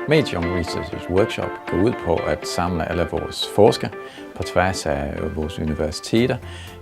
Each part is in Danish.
Mage Young Researchers Workshop går ud på at samle alle vores forskere på tværs af vores universiteter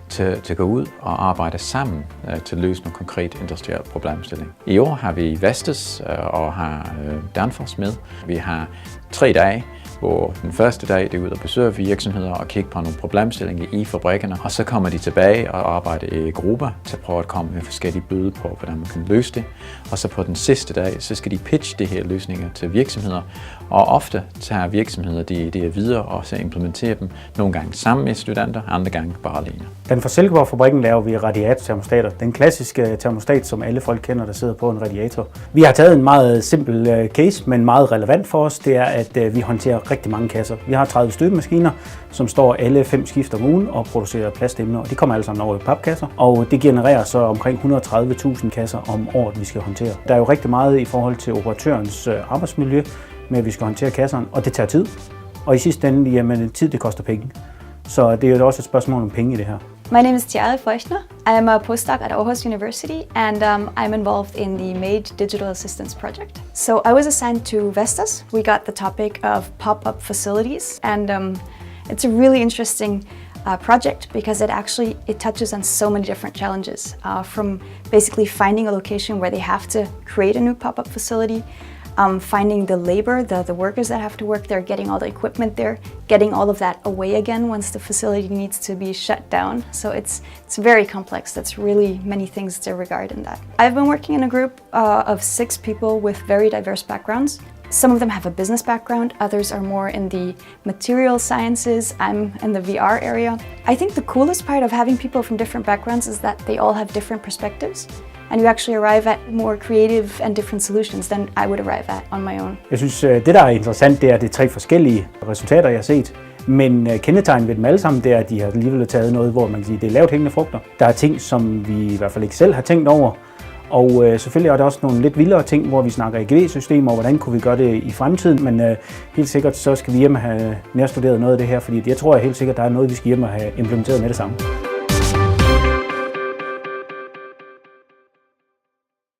til at gå ud og arbejde sammen til at løse nogle konkrete industrielle problemstillinger. I år har vi Vestas og har Danfoss med. Vi har 3 dage, hvor den første dag det er ud og besøge virksomheder og kigge på nogle problemstillinger i fabrikkerne, og så kommer de tilbage og arbejder i grupper til at prøve at komme med forskellige bud på, hvordan man kan løse det. Og så på den sidste dag, så skal de pitche de her løsninger til virksomheder, og ofte tager virksomheder de idéer videre og så implementerer dem, nogle gange sammen med studenter, andre gange bare alene. Den for Silkeborg-fabrikken laver vi radiatortermostater. Den klassiske termostat, som alle folk kender, der sidder på en radiator. Vi har taget en meget simpel case, men meget relevant for os, det er, at vi håndterer rigtig mange kasser. Vi har 30 støbemaskiner, som står alle 5 skift om ugen og producerer plastemner, og de kommer alle sammen over i papkasser, og det genererer så omkring 130.000 kasser om året, vi skal håndtere. Der er jo rigtig meget i forhold til operatørens arbejdsmiljø med, at vi skal håndtere kasserne, og det tager tid. Og i sidste ende, jamen tid det koster penge. Så det er jo også et spørgsmål om penge i det her. My name is Tiare Feuchner. I am a postdoc at Aarhus University and I'm involved in the Mage Digital Assistance Project. So I was assigned to Vestas. We got the topic of pop-up facilities and it's a really interesting project because it touches on so many different challenges from basically finding a location where they have to create a new pop-up facility, finding the labor, the workers that have to work there, getting all the equipment there, getting all of that away again once the facility needs to be shut down. So it's very complex. That's really many things to regard in that. I've been working in a group of 6 people with very diverse backgrounds. Some of them have a business background, others are more in the material sciences, I'm in the VR area. I think the coolest part of having people from different backgrounds is that they all have different perspectives. And you actually arrive at more creative and different solutions than I would arrive at on my own. Jeg synes, det der er interessant, det er de 3 forskellige resultater, jeg har set. Men kendetegn ved dem alle sammen, det er, at de har alligevel taget noget, hvor man kan sige, det er lavt hængende frugter. Der er ting, som vi i hvert fald ikke selv har tænkt over. Og selvfølgelig er der også nogle lidt vildere ting, hvor vi snakker EGV-systemer, og hvordan kunne vi gøre det i fremtiden. Men helt sikkert, så skal vi hjem og have nærstuderet noget af det her, fordi jeg tror helt sikkert, der er noget, vi skal hjem og have implementeret med det samme.